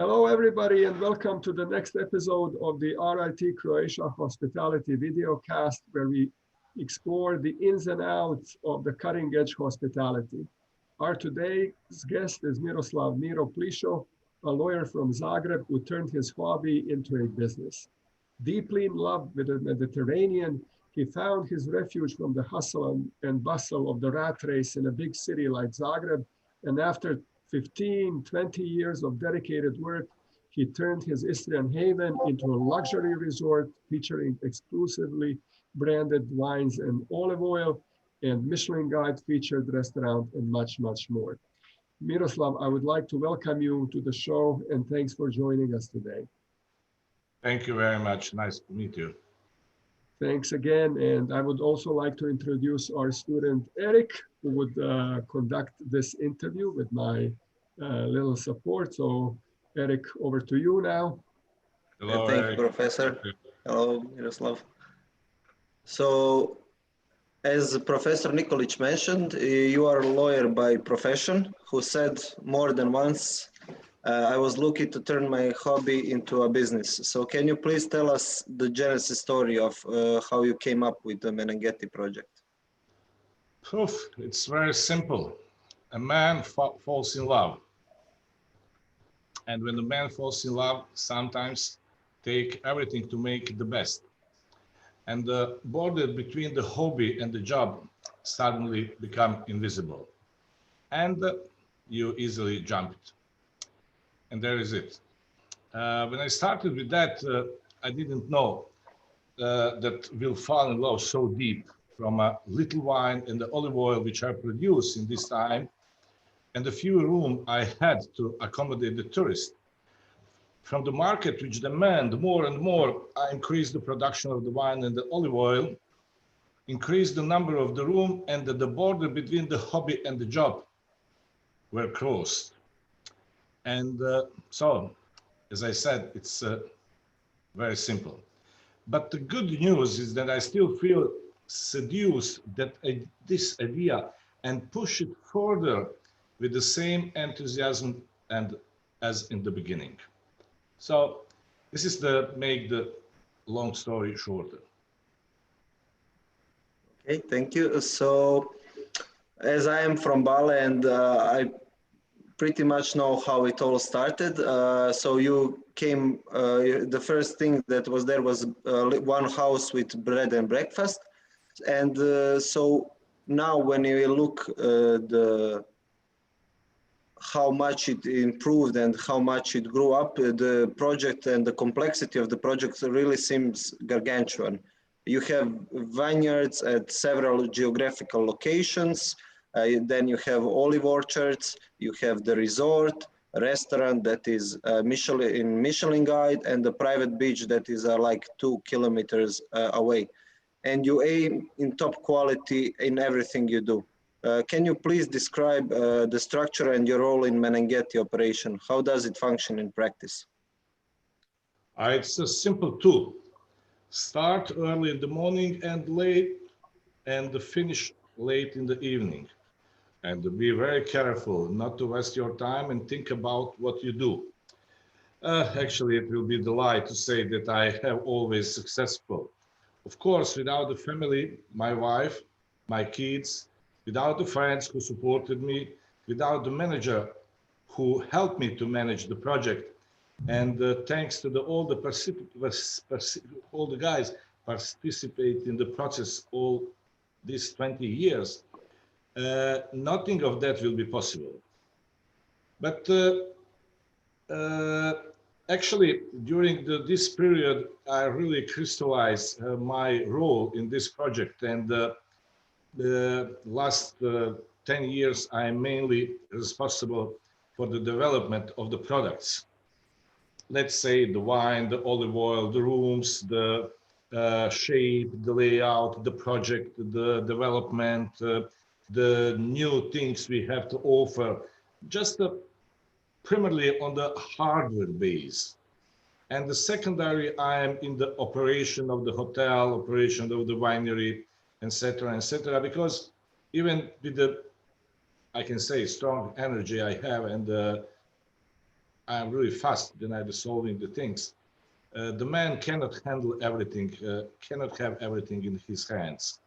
Hello, everybody, and welcome to the next episode of the RIT Croatia Hospitality videocast, where we explore the ins and outs of the cutting-edge hospitality. Our today's guest is Miroslav Miro Plišo, a lawyer from Zagreb who turned his hobby into a business. Deeply in love with the Mediterranean, he found his refuge from the hustle and bustle of the rat race in a big city like Zagreb, and after 15, 20 years of dedicated work, he turned his Istrian haven into a luxury resort featuring exclusively branded wines and olive oil and Michelin Guide featured restaurant and much, much more. Miroslav, I would like to welcome you to the show and thanks for joining us today. Thank you very much. Nice to meet you. Thanks again. And I would also like to introduce our student, Eric, who would conduct this interview with my little support. So, Eric, over to you now. Hello, thank you, Professor. Hello, Miroslav. So, as Professor Nikolic mentioned, you are a lawyer by profession who said more than once, I was lucky to turn my hobby into a business. So can you please tell us the genesis story of how you came up with the Meneghetti project? It's very simple. A man falls in love. And when the man falls in love, sometimes take everything to make it the best. And the border between the hobby and the job suddenly become invisible. And you easily jump it. And there is it. When I started with that, I didn't know that we'll fall in love so deep from a little wine and the olive oil which I produce in this time, and the few room I had to accommodate the tourists. From the market which demand more and more, I increased the production of the wine and the olive oil, increased the number of the room, and the border between the hobby and the job were crossed. And so, as I said, it's very simple. But the good news is that I still feel seduced that this idea and push it further with the same enthusiasm and as in the beginning. So this is the make the long story shorter. Okay, thank you. So as I am from Bale and I pretty much know how it all started. So you came, the first thing that was there was one house with bread and breakfast. And so now when you look how much it improved and how much it grew up, the project and the complexity of the project really seems gargantuan. You have vineyards at several geographical locations. Then you have olive orchards, you have the resort, a restaurant that is Michelin Guide, and the private beach that is like 2 kilometers away. And you aim in top quality in everything you do. Can you please describe the structure and your role in Meneghetti operation? How does it function in practice? It's a simple tool. Start early in the morning and late, and finish late in the evening. And be very careful not to waste your time and think about what you do. Actually, it will be the lie to say that I have always successful. Of course, without the family, my wife, my kids, without the friends who supported me, without the manager who helped me to manage the project, and thanks to all the guys participate in the process all these 20 years, nothing of that will be possible. But actually, during this period, I really crystallized my role in this project. And the last 10 years, I am mainly responsible for the development of the products. Let's say the wine, the olive oil, the rooms, the shape, the layout, the project, the development, the new things we have to offer, just primarily on the hardware base. And the secondary, I am in the operation of the hotel, operation of the winery, etc., because even with the, I can say, strong energy I have, and I'm really fast when I'm solving the things. The man cannot handle everything, cannot have everything in his hands.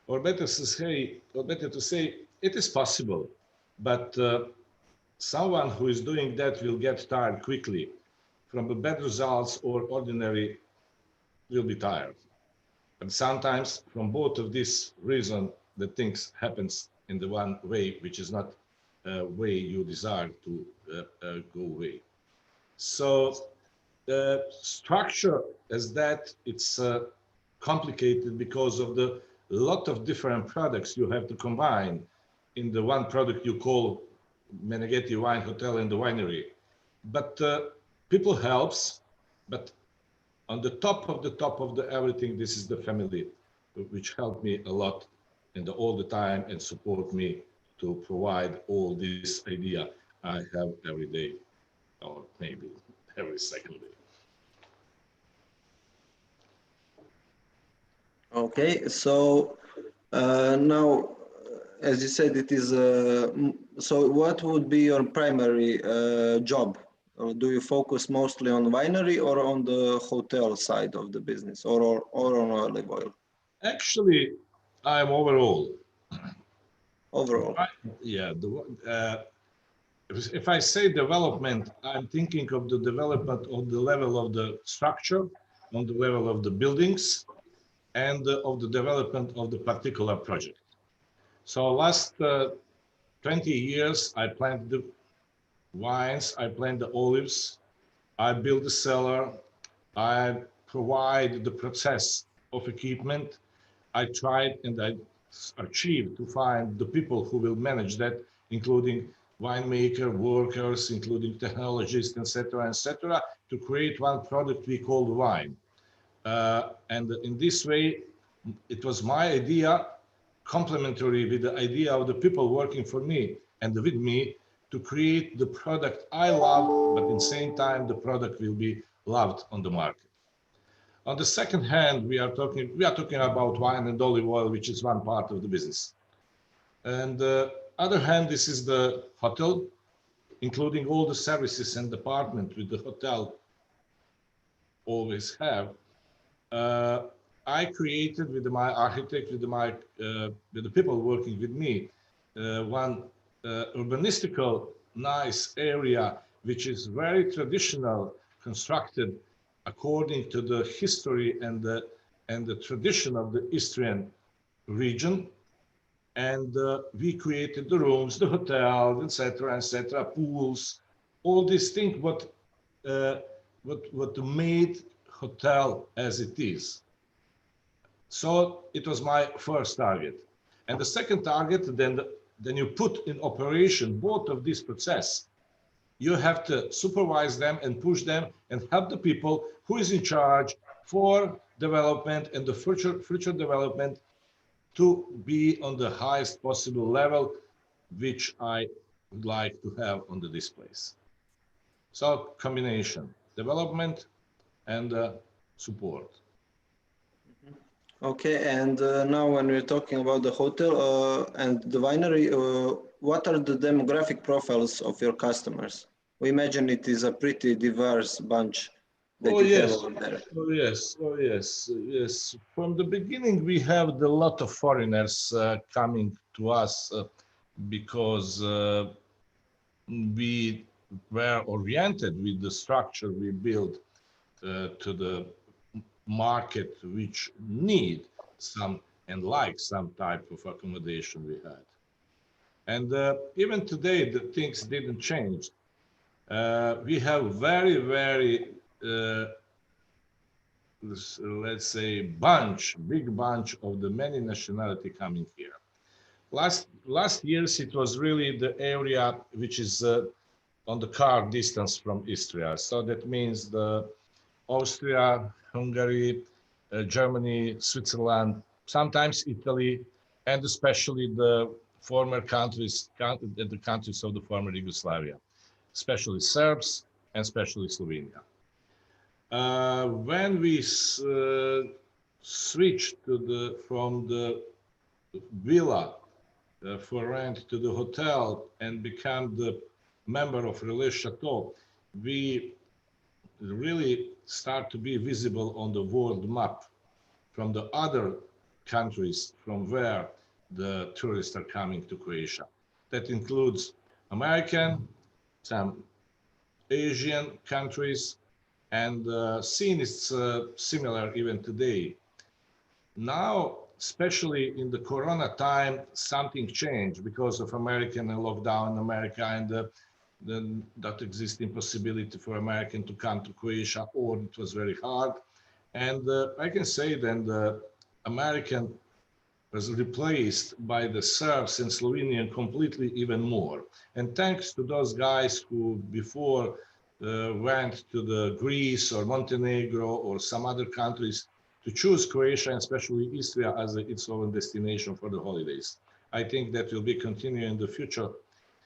Or better to say, it is possible, but someone who is doing that will get tired quickly from the bad results, or ordinary will be tired. And sometimes from both of these reasons, the things happens in the one way, which is not a way you desire to go away. So the structure as that, it's complicated because of the lot of different products you have to combine in the one product you call Meneghetti Wine Hotel and the Winery. But people helps, but on the top of the everything, this is the family which helped me a lot and all the time and support me to provide all this idea I have every day, or maybe every second day. Okay, so now, as you said, it is. So, what would be your primary job? Do you focus mostly on winery or on the hotel side of the business, or on olive oil? Actually, I'm overall. Overall. Yeah, if I say development, I'm thinking of the development on the level of the structure, on the level of the buildings, and of the development of the particular project. So last 20 years, I planted the wines, I planted the olives, I built the cellar, I provide the process of equipment. I tried and I achieved to find the people who will manage that, including winemaker, workers, including technologists, etc., to create one product we call wine. And in this way, it was my idea, complementary with the idea of the people working for me and with me, to create the product I love, but in the same time, the product will be loved on the market. On the second hand, we are talking about wine and olive oil, which is one part of the business. And the other hand, this is the hotel, including all the services and department with the hotel always have. I created with my architect, with the people working with me, one urbanistical nice area, which is very traditional, constructed according to the history and the tradition of the Istrian region. And we created the rooms, the hotel, etc., pools, all these things what made hotel as it is. So it was my first target. And the second target, then you put in operation both of this process. You have to supervise them and push them and help the people who is in charge for development and the future development to be on the highest possible level, which I would like to have on the displays. So combination, development and support. Okay, and now when we're talking about the hotel and the winery, what are the demographic profiles of your customers? We imagine it is a pretty diverse bunch that you have over there. Oh yes. From the beginning, we have a lot of foreigners coming to us because we were oriented with the structure we built to the market, which need some and like some type of accommodation we had. And even today, the things didn't change. We have very let's say big bunch of the many nationality coming here. Last years, it was really the area which is on the car distance from Istria. So that means the Austria, Hungary, Germany, Switzerland, sometimes Italy, and especially the former countries, the countries of the former Yugoslavia, especially Serbs and especially Slovenia. When we switched from the villa for rent to the hotel and become the member of Relais Chateau, we really start to be visible on the world map from the other countries from where the tourists are coming to Croatia. That includes American, some Asian countries, and the scene is similar even today. Now, especially in the Corona time, something changed because of American and lockdown in America and the not existing possibility for American to come to Croatia, or it was very hard. And I can say then the American was replaced by the Serbs and Slovenian completely even more. And thanks to those guys who before went to the Greece or Montenegro or some other countries to choose Croatia and especially Istria as its own destination for the holidays. I think that will be continuing in the future,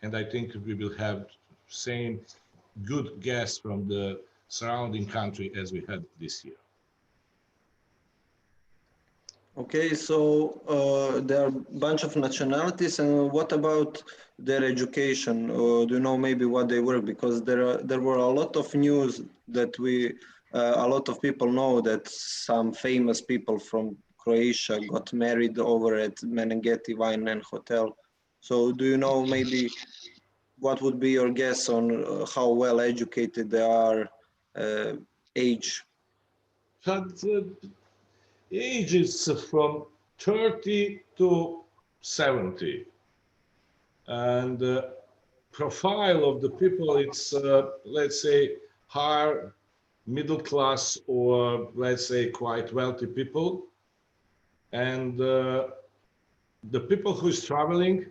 and I think we will have same good guests from the surrounding country as we had this year. Okay, so there are a bunch of nationalities, and what about their education? Do you know maybe what they were? Because there were a lot of news that a lot of people know that some famous people from Croatia got married over at Meneghetti Wine and Hotel. So do you know maybe what would be your guess on how well educated they are, age? But age is from 30 to 70. And profile of the people, it's, let's say, higher middle class or, let's say, quite wealthy people. And the people who's traveling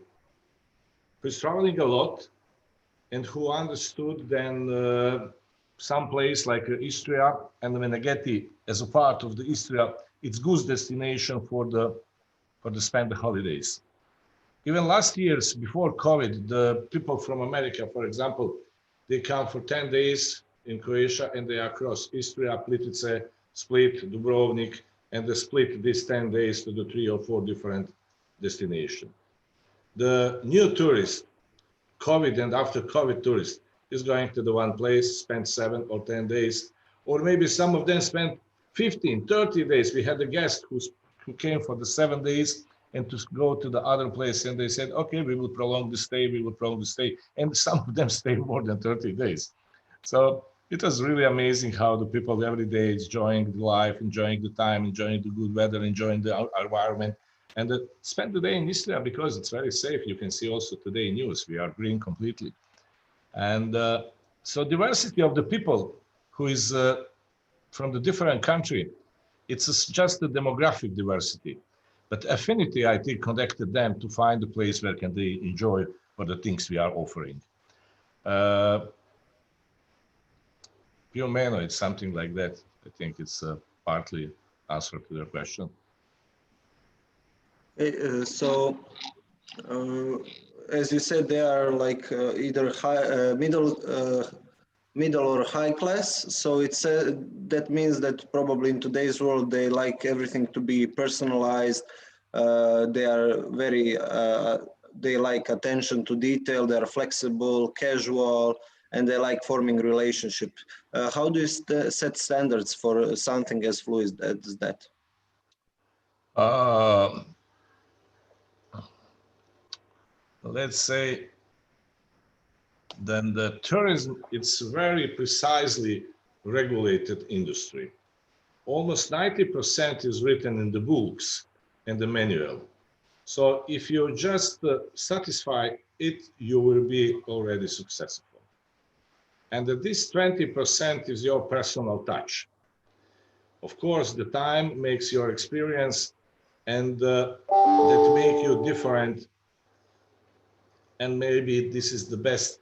a lot and who understood then some place like Istria and Meneghetti as a part of the Istria, it's good destination for the spend the holidays. Even last years before COVID, the people from America, for example, they come for 10 days in Croatia and they are across Istria, Plitvice, Split, Dubrovnik, and they split these 10 days to the 3 or 4 different destinations. The new tourist, COVID and after COVID tourist, is going to the one place, spend 7 or 10 days, or maybe some of them spend 15, 30 days. We had a guest who came for the 7 days and to go to the other place, and they said, okay, we will prolong the stay, and some of them stay more than 30 days. So it was really amazing how the people every day is enjoying the life, enjoying the time, enjoying the good weather, enjoying the environment, and spend the day in Istria because it's very safe. You can see also today news, we are green completely. And so diversity of the people who is from the different country, it's just a demographic diversity. But affinity, I think, connected them to find a place where can they enjoy for the things we are offering. Più o meno, it's something like that. I think it's partly answer to your question. So, as you said, they are like either high, middle or high class. So it's that means that probably in today's world they like everything to be personalized. They are very they like attention to detail. They are flexible, casual, and they like forming relationship. How do you set standards for something as fluid as that? Let's say then the tourism, it's very precisely regulated industry. Almost 90% is written in the books and the manual. So if you just satisfy it, you will be already successful. And this 20% is your personal touch. Of course, the time makes your experience and that make you different. And maybe this is the best,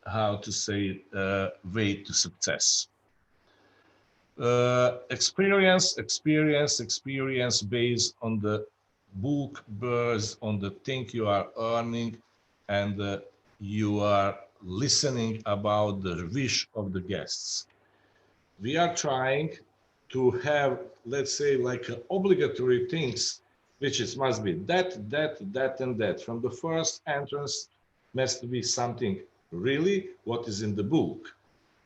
how to say, way to success. Experience based on the book, based on the thing you are earning, and you are listening about the wish of the guests. We are trying to have, let's say, like obligatory things, which is must be that, and that. From the first entrance must be something really what is in the book.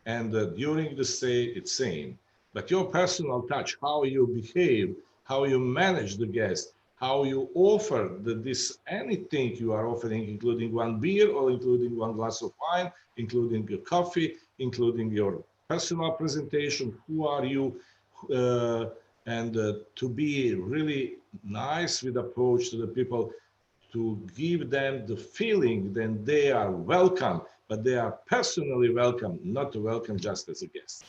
And during the stay, it's same. But your personal touch, how you behave, how you manage the guest, how you offer this anything you are offering, including one beer or including one glass of wine, including your coffee, including your personal presentation, who are you, and to be really nice with approach to the people, to give them the feeling that they are welcome, but they are personally welcome, not to welcome just as a guest.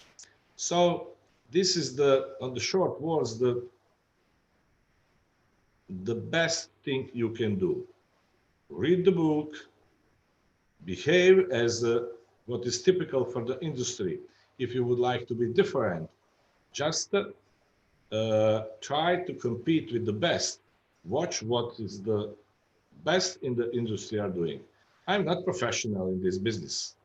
So this is on the short words, the best thing you can do. Read the book, behave as what is typical for the industry. If you would like to be different, just try to compete with the best. Watch what is the best in the industry are doing. I'm not professional in this business.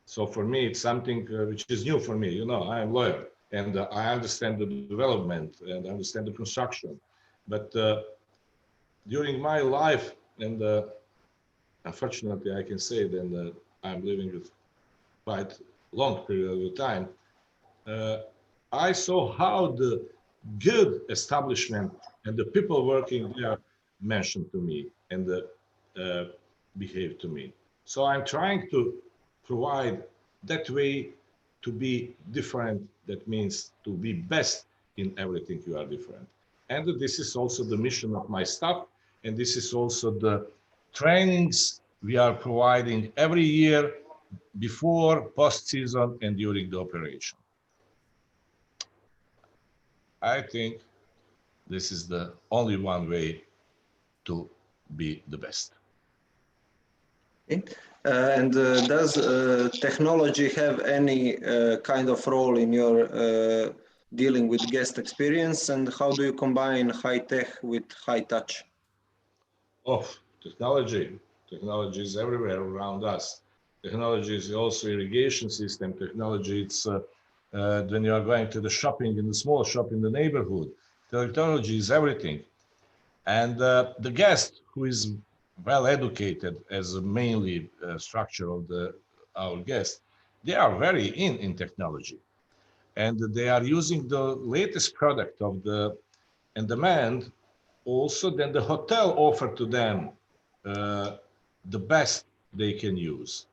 So for me, it's something which is new for me. You know, I'm a lawyer and I understand the development and I understand the construction. But during my life, and unfortunately, I can say that I'm living with quite long period of time, I saw how the good establishment and the people working there mentioned to me and behave to me. So I'm trying to provide that way to be different. That means to be best in everything you are different. And this is also the mission of my staff. And this is also the trainings we are providing every year before, post-season, and during the operation. I think this is the only one way to be the best. Okay. Does technology have any kind of role in your dealing with guest experience, and how do you combine high tech with high touch? Oh, technology. Technology is everywhere around us. Technology is also irrigation system. Technology, it's when you are going to the shopping in the small shop in the neighborhood. Technology is everything. And the guest who is well educated as a mainly structure of our guest, they are very in technology. And they are using the latest product of and demand. Also, then the hotel offer to them the best they can use.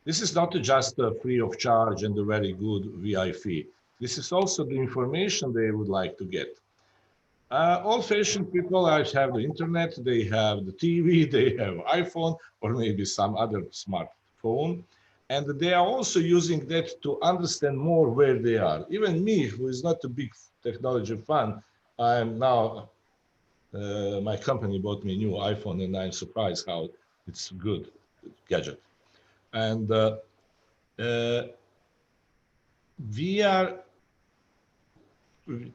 This is not just free of charge and a very good VIP. This is also the information they would like to get. Old-fashioned people have the internet, they have the TV, they have iPhone, or maybe some other smartphone. And they are also using that to understand more where they are. Even me, who is not a big technology fan, I'm now, my company bought me a new iPhone and I'm surprised how it's good gadget. And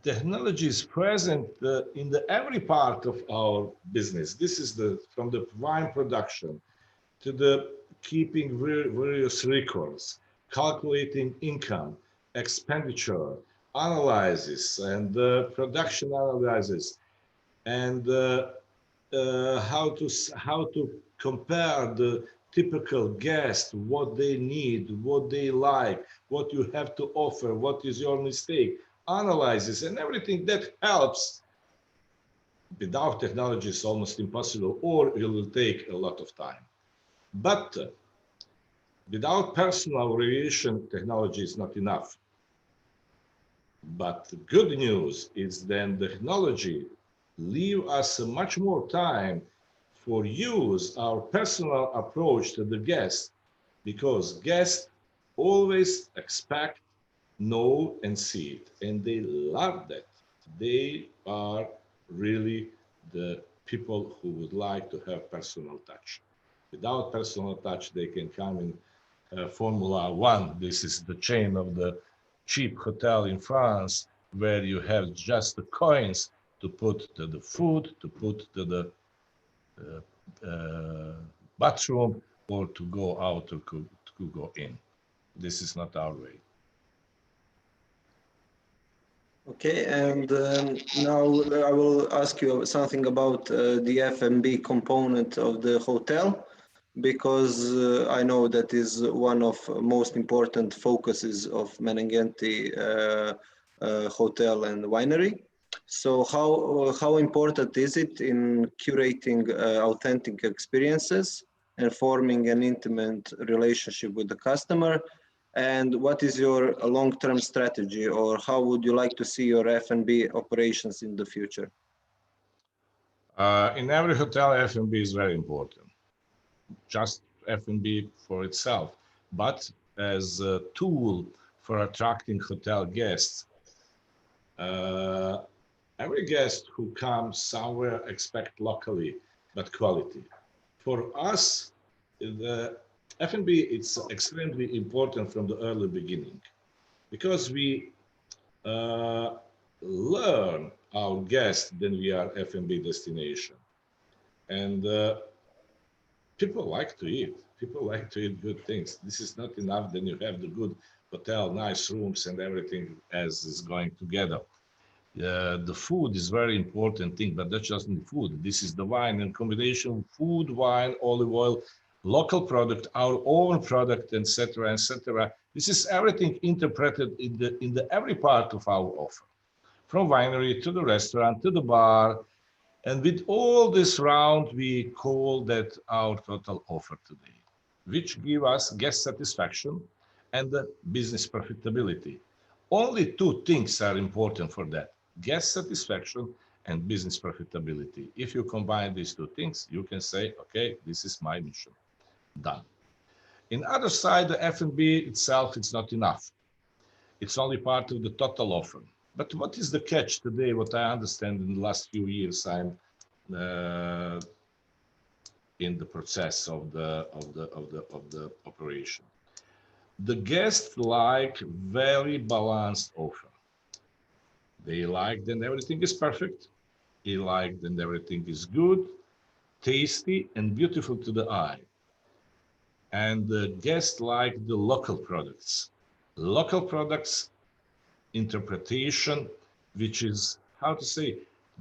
technology is present in every part of our business. This is from the wine production to the keeping various records, calculating income, expenditure, analysis, and production analysis, and how to compare the typical guest, what they need, what they like, what you have to offer, what is your mistake, analysis, and everything that helps. Without technology, it's almost impossible, or it will take a lot of time. But without personal relation, technology is not enough. But the good news is then the technology leave us much more time for use our personal approach to the guest, because guests always expect, know, and see it, and they love that. They are really the people who would like to have personal touch. Without personal touch, they can come in Formula One. This is the chain of the cheap hotel in France, where you have just the coins to put to the food, to put to the bathroom, or to go out or to go in. This is not our way. Okay, and now I will ask you something about the F&B component of the hotel. because I know that is one of most important focuses of Meneghetti Hotel and Winery. So how important is it in curating authentic experiences and forming an intimate relationship with the customer? And what is your long-term strategy, or how would you like to see your F&B operations in the future? In every hotel, F&B is very important. Just F&B for itself, but as a tool for attracting hotel guests. Every guest who comes somewhere expect locally, but quality. For us, the F&B it's extremely important from the early beginning because we learn our guests then we are F&B destination, and people like to eat. People like to eat good things. This is not enough. Then you have the good hotel, nice rooms, and everything as is going together. The food is very important thing, but that's just the food. This is the wine and combination food, wine, olive oil, local product, our own product, etc., etc. This is everything interpreted in the every part of our offer, from winery to the restaurant to the bar, and with all this round, we call that our total offer today, which give us guest satisfaction and the business profitability. Only two things are important for that: guest satisfaction and business profitability. If you combine these two things, you can say, okay, this is my mission, done. In other side, the F&B itself, it's not enough. It's only part of the total offer. But what is the catch today? What I understand in the last few years, I'm in the process of the operation. The guests like very balanced offer. They like that everything is perfect. They like that everything is good, tasty, and beautiful to the eye. And the guests like the local products. Local products interpretation, which is, how to say,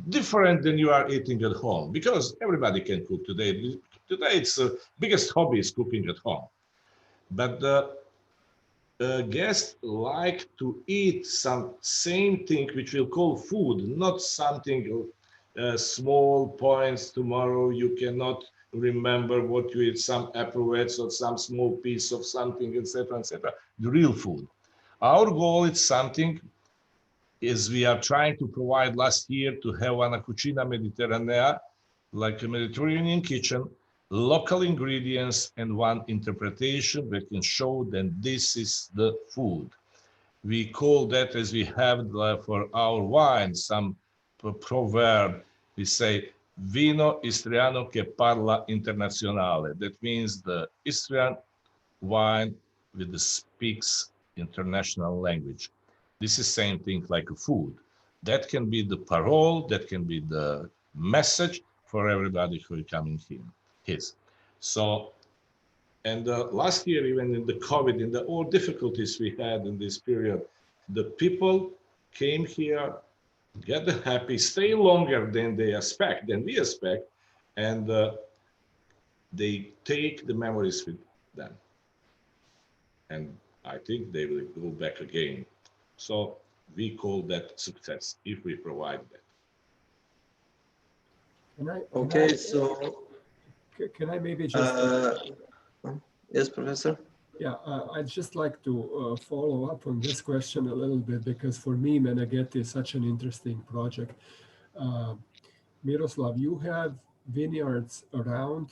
different than you are eating at home, because everybody can cook today. Today, it's the biggest hobby is cooking at home. But the guests like to eat some same thing, which we'll call food, not something small points tomorrow. You cannot remember what you eat, some apricots or some small piece of something, etc., etc. The real food. Our goal is something is we are trying to provide last year to have one cucina mediterranea, like a Mediterranean kitchen, local ingredients, and one interpretation that can show that this is the food. We call that, as we have for our wine, some proverb, we say, vino istriano che parla internazionale. That means the Istrian wine with the speaks international language. This is same thing like a food. That can be the parole, that can be the message for everybody who is coming here. So, and last year, even in the COVID, in the all difficulties we had in this period, the people came here, get happy, stay longer than they expect, than we expect, and they take the memories with them. And I think they will go back again. So we call that success if we provide that. Can I maybe just... yes, Professor? Yeah, I'd just like to follow up on this question a little bit, because for me, Meneghetti is such an interesting project. Miroslav, you have vineyards around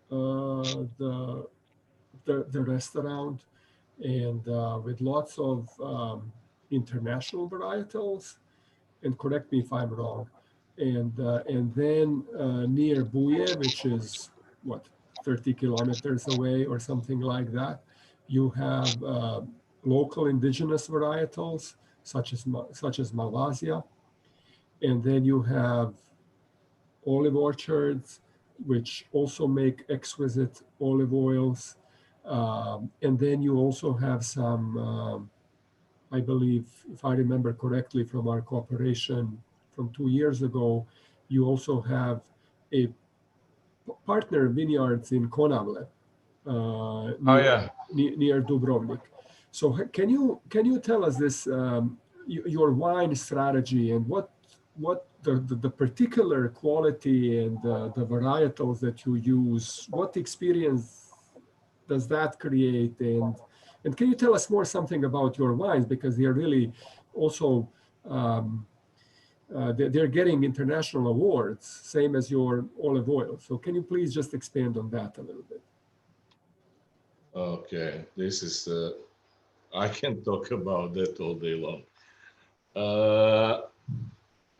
the restaurant, and with lots of international varietals, and correct me if I'm wrong. And then near Buje, which is what, 30 kilometers away or something like that, you have local indigenous varietals such as Malvasia, and then you have olive orchards which also make exquisite olive oils, and then you also have some, I believe, if I remember correctly from our cooperation from 2 years ago, you also have a partner vineyards in Konavle, near Dubrovnik. So can you tell us this your wine strategy and what the particular quality and the varietals that you use? What experience does that create? And can you tell us more something about your wines, because they are really also they're getting international awards, same as your olive oil. So can you please just expand on that a little bit? Okay, this is I can talk about that all day long.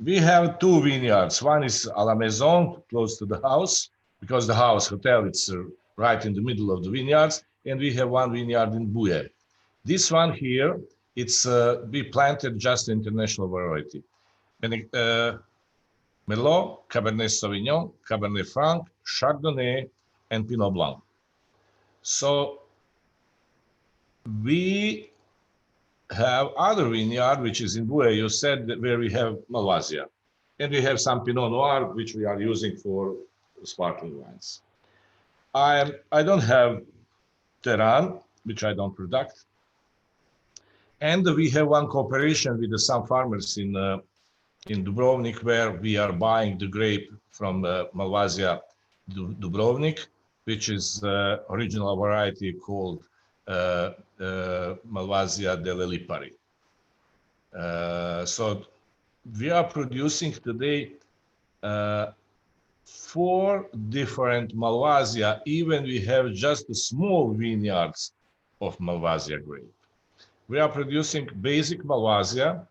We have two vineyards. One is à la maison, close to the house, because the hotel, it's right in the middle of the vineyards. And we have one vineyard in Buje. This one here, it's we planted just international variety. Merlot, Cabernet Sauvignon, Cabernet Franc, Chardonnay, and Pinot Blanc. So we have other vineyard, which is in Buje, you said, that where we have Malvasia. And we have some Pinot Noir, which we are using for sparkling wines. I don't have Teran, which I don't product. And we have one cooperation with some farmers in Dubrovnik, where we are buying the grape from Malvasia Dubrovnik, which is original variety called Malvasia delle Lipari. So we are producing today 4 different Malvasia, even we have just small vineyards of Malvasia grape. We are producing basic Malvasia,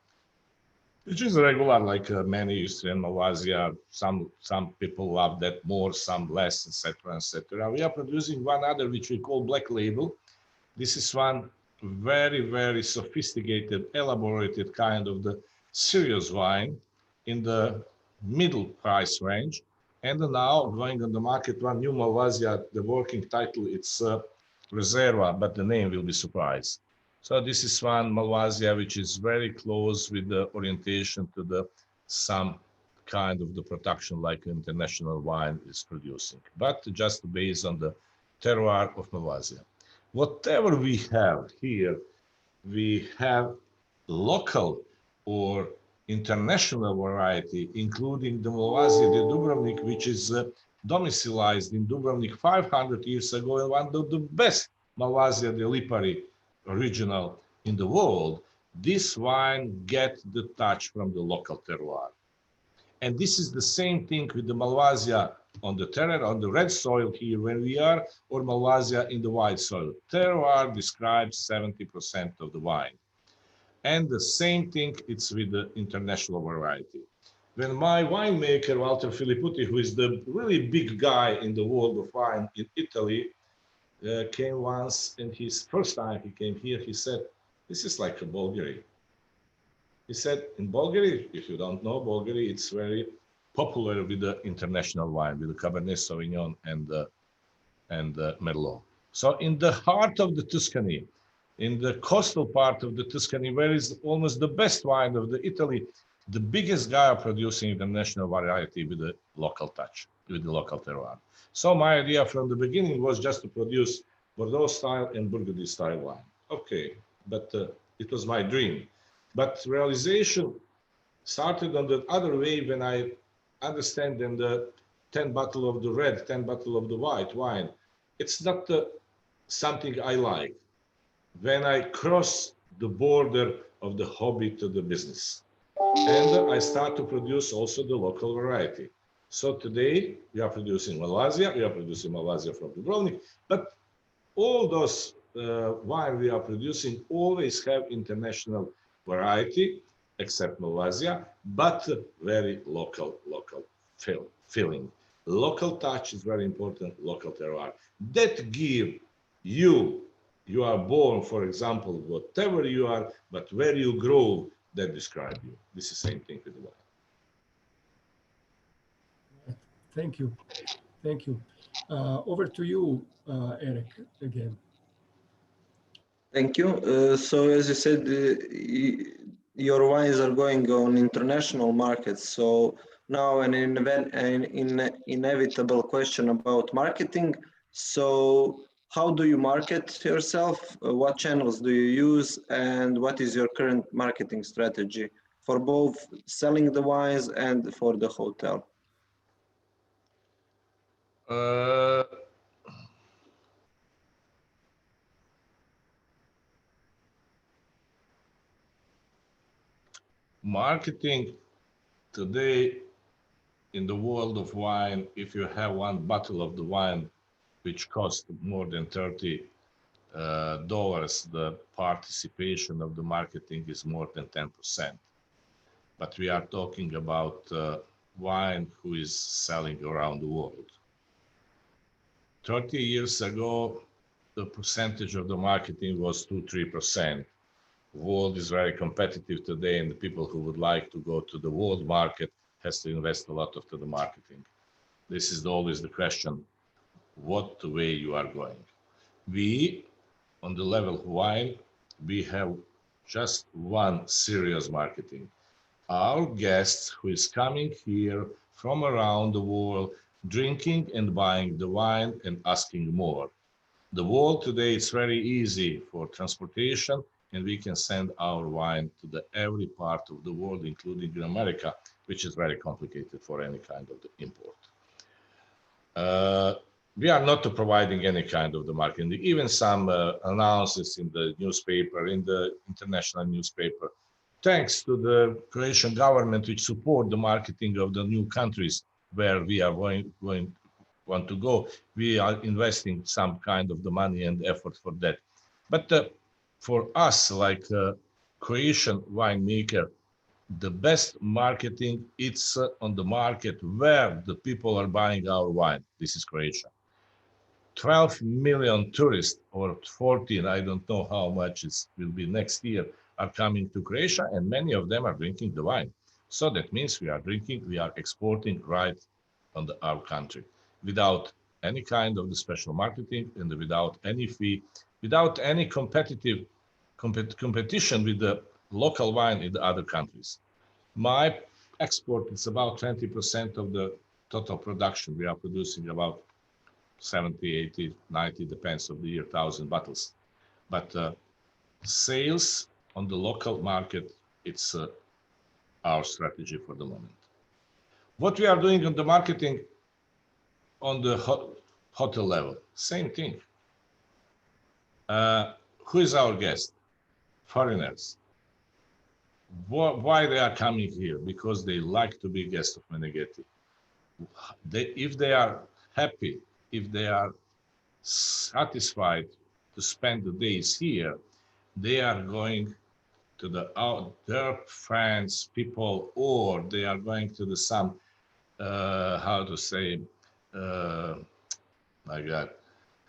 which is regular, like many Istrian Malvasia. Some people love that more, some less, etc., etc. We are producing one other, which we call Black Label. This is one very, very sophisticated, elaborated kind of the serious wine in the middle price range. And now going on the market, one new Malvasia, the working title, it's Reserva, but the name will be surprise. So this is one Malvasia, which is very close with the orientation to the some kind of the production like international wine is producing, but just based on the terroir of Malvasia. Whatever we have here, we have local or international variety, including the Malvasia de Dubrovnik, which is domicilized in Dubrovnik 500 years ago, and one of the best Malvasia de Lipari original in the world. This wine gets the touch from the local terroir. And this is the same thing with the Malvasia on the terroir, on the red soil here where we are, or Malvasia in the white soil. Terroir describes 70% of the wine. And the same thing, it's with the international variety. When my winemaker, Walter Filipputi, who is the really big guy in the world of wine in Italy, came once, and his first time he came here, he said, this is like a Bulgari. He said, in Bulgari, if you don't know Bulgari, it's very popular with the international wine, with the Cabernet Sauvignon and Merlot. So in the heart of the Tuscany, in the coastal part of the Tuscany, where is almost the best wine of the Italy, the biggest guy producing international variety with the local touch, with the local terroir. So my idea from the beginning was just to produce Bordeaux style and Burgundy style wine. Okay, but it was my dream. But realization started on the other way when I understand in the 10 bottle of the red, 10 bottle of the white wine. It's not something I like. When I cross the border of the hobby to the business. And I start to produce also the local variety. So today we are producing Malvasia, from Dubrovnik, but all those wine we are producing always have international variety, except Malvasia, but very local feeling. Local touch is very important, local terroir. That give you are born, for example, whatever you are, but where you grow, that describe you. This is the same thing with the wine. Thank you. Thank you. Over to you, Eric, again. Thank you. So as you said, your wines are going on international markets. So now an inevitable question about marketing. So how do you market yourself? What channels do you use? And what is your current marketing strategy for both selling the wines and for the hotel? Marketing today in the world of wine, if you have one bottle of the wine which costs more than $30, the participation of the marketing is more than 10%. But we are talking about wine who is selling around the world. 30 years ago, the percentage of the marketing was 2-3%. The world is very competitive today, and the people who would like to go to the world market has to invest a lot of to the marketing. This is always the question, what way you are going. We, on the level of wine, we have just one serious marketing. Our guests who is coming here from around the world, drinking and buying the wine and asking more. The world today, it's very easy for transportation, and we can send our wine to the every part of the world, including in America, which is very complicated for any kind of the import. We are not providing any kind of the marketing, even some announcements in the newspaper, in the international newspaper. Thanks to the Croatian government, which support the marketing of the new countries where we are want to go, we are investing some kind of the money and effort for that. But for us, like Croatian winemaker, the best marketing, it's on the market where the people are buying our wine. This is Croatia. 12 million tourists, or 14, I don't know how much it will be next year, are coming to Croatia, and many of them are drinking the wine. So that means we are exporting right on our country without any kind of the special marketing and without any fee, without any competition with the local wine in the other countries. My export is about 20% of the total production. We are producing about 70, 80, 90, depends of the year, 1,000 bottles. But sales on the local market, it's our strategy for the moment. What we are doing on the marketing on the hotel level, same thing. Who is our guest? Foreigners. Why they are coming here? Because they like to be guests of Meneghetti. If they are happy, if they are satisfied to spend the days here, they are going to their friends, people, or they are going to some, how to say, my God,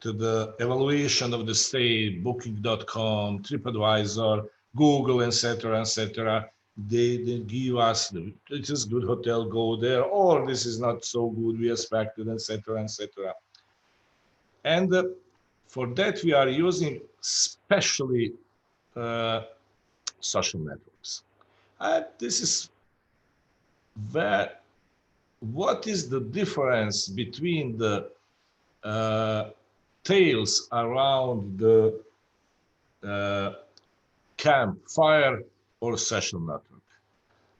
to the evaluation of the stay, booking.com, TripAdvisor, Google, etc., etc. They give us, it is good hotel, go there, or this is not so good, we expected, etc., etc. And for that, we are using specially social networks. This is what is the difference between the tales around the campfire or social network?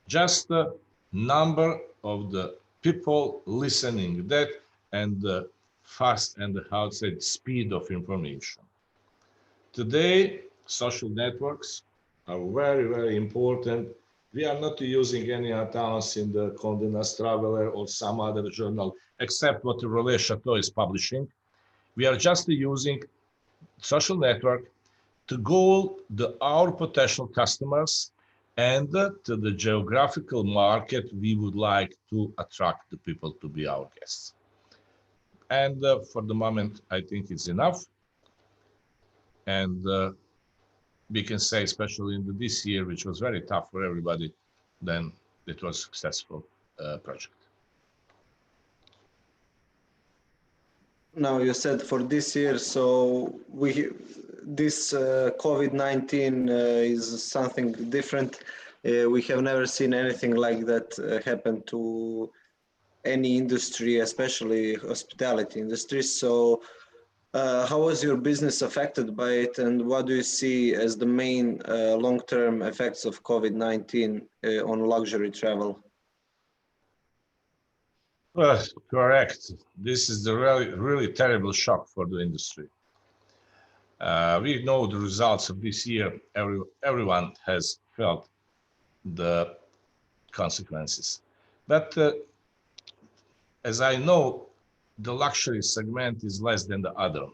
Just the number of the people listening that and the fast and how to say speed of information. Today, social networks are very, very important. We are not using any accounts in the Condé Nast Traveler or some other journal, except what the Relais Chateau is publishing. We are just using social network to go to our potential customers and to the geographical market we would like to attract the people to be our guests. And for the moment, I think it's enough. And we can say, especially in this year, which was very tough for everybody, then it was a successful project. Now you said for this year, so this COVID-19 is something different. We have never seen anything like that happen to any industry, especially hospitality industry. So How was your business affected by it, and what do you see as the main long-term effects of COVID-19 on luxury travel? Well, correct. This is the really terrible shock for the industry. We know the results of this year. Everyone has felt the consequences. But as I know, the luxury segment is less than the other.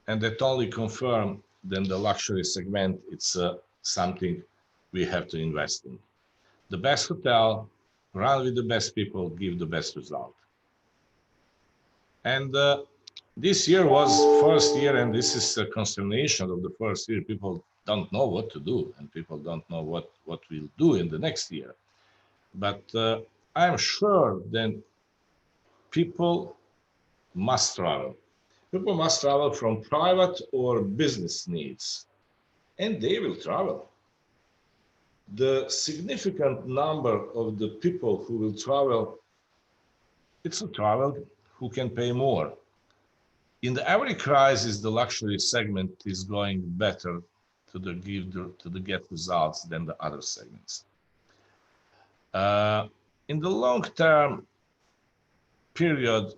And that only confirm then the luxury segment, it's something we have to invest in. The best hotel, run with the best people, give the best result. And this year was first year, and this is a consternation of the first year. People don't know what to do, and people don't know what we'll do in the next year. But I'm sure that people must travel. People must travel from private or business needs, and they will travel. The significant number of the people who will travel, it's a travel who can pay more. In every crisis, the luxury segment is going better to get results than the other segments. In the long-term period,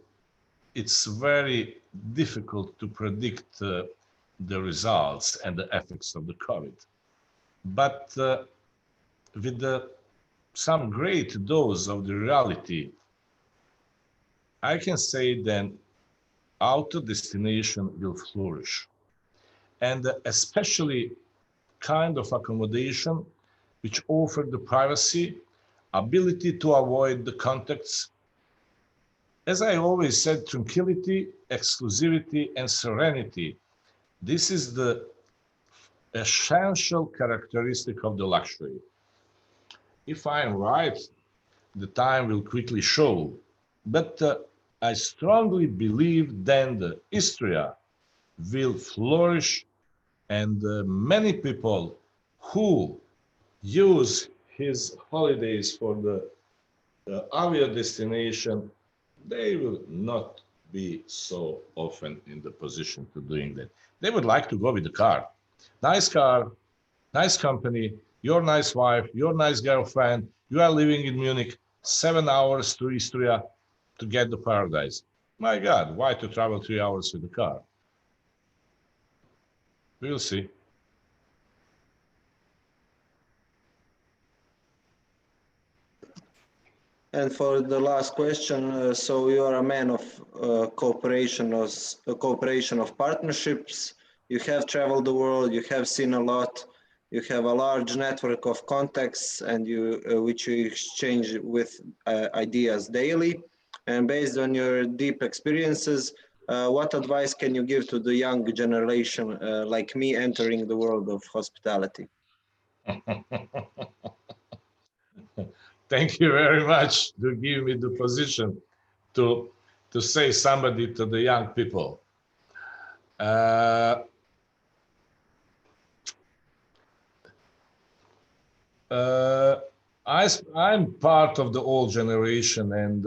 it's very difficult to predict the results and the effects of the COVID. But with some great dose of the reality, I can say then auto destination will flourish. And especially kind of accommodation which offer the privacy, ability to avoid the contacts. As I always said, tranquility, exclusivity, and serenity. This is the essential characteristic of the luxury. If I'm right, the time will quickly show. But I strongly believe then the Istria will flourish, and many people who use his holidays for the avia destination, they will not be so often in the position to doing that. They would like to go with the car, nice company, your nice wife, your nice girlfriend. You are living in Munich, 7 hours to Istria to get the paradise. My God, why to travel 3 hours with the car? We'll see. And for the last question, so you are a man of cooperation of partnerships. You have traveled the world, you have seen a lot, you have a large network of contacts, and which you exchange with ideas daily. And based on your deep experiences, what advice can you give to the young generation like me entering the world of hospitality? Thank you very much to give me the position to say somebody to the young people. I'm part of the old generation, and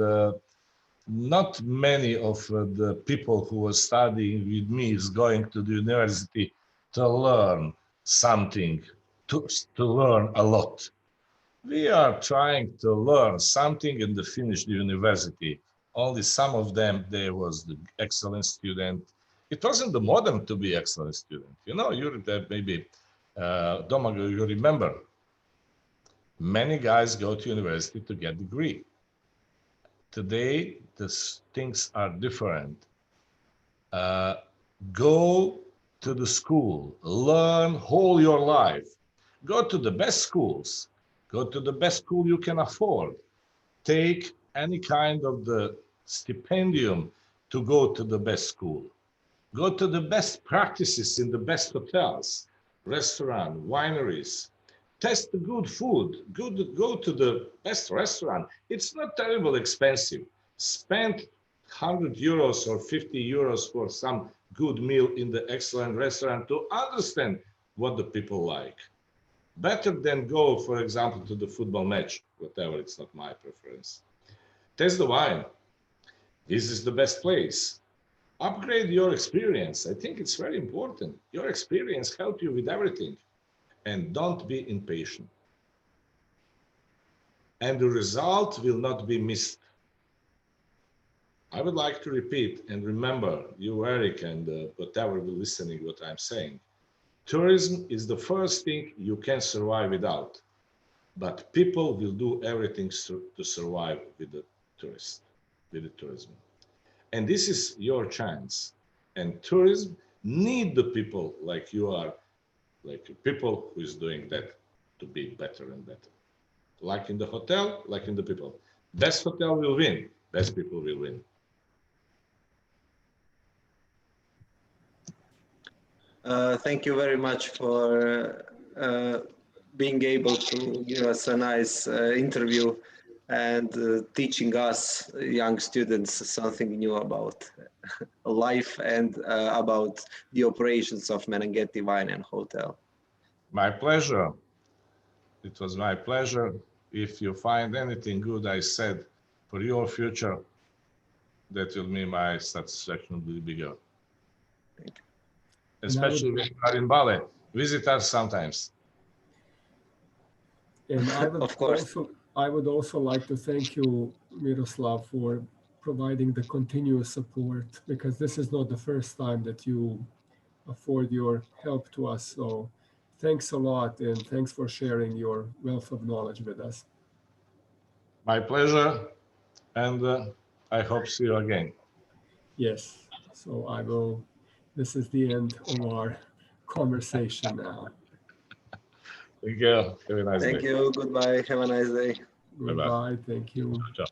not many of the people who are studying with me is going to the university to learn something, to learn a lot. We are trying to learn something and to finish the university. Only some of them, they was the excellent student. It wasn't the modern to be excellent student. You know, you're maybe, Domagoj, you remember, many guys go to university to get degree. Today, things are different. Go to the school, learn whole your life. Go to the best schools. Go to the best school you can afford. Take any kind of the stipendium to go to the best school. Go to the best practices in the best hotels, restaurant, wineries. Test the good food. Go to the best restaurant. It's not terribly expensive. Spend 100 euros or 50 euros for some good meal in the excellent restaurant to understand what the people like. Better than go, for example, to the football match, whatever, it's not my preference. Taste the wine. This is the best place. Upgrade your experience. I think it's very important. Your experience helps you with everything. And don't be impatient. And the result will not be missed. I would like to repeat and remember you, Eric, and whatever will listening what I'm saying. Tourism is the first thing you can survive without, but people will do everything to survive with the tourism. And this is your chance. And tourism need the people like you are, like people who is doing that to be better and better. Like in the hotel, like in the people. Best hotel will win, best people will win. Thank you very much for being able to give us a nice interview and teaching us young students something new about life and about the operations of Meneghetti Wine and Hotel. My pleasure. It was my pleasure. If you find anything good I said for your future, that will be my satisfaction will be bigger. Especially when you are in Bali. Visit us sometimes. And Of course. I would also like to thank you, Miroslav, for providing the continuous support, because this is not the first time that you afford your help to us. So thanks a lot, and thanks for sharing your wealth of knowledge with us. My pleasure, and I hope see you again. Yes, so this is the end of our conversation now. Thank you. Have a nice day. Thank you. Goodbye. Have a nice day. Goodbye. Thank you. Ciao.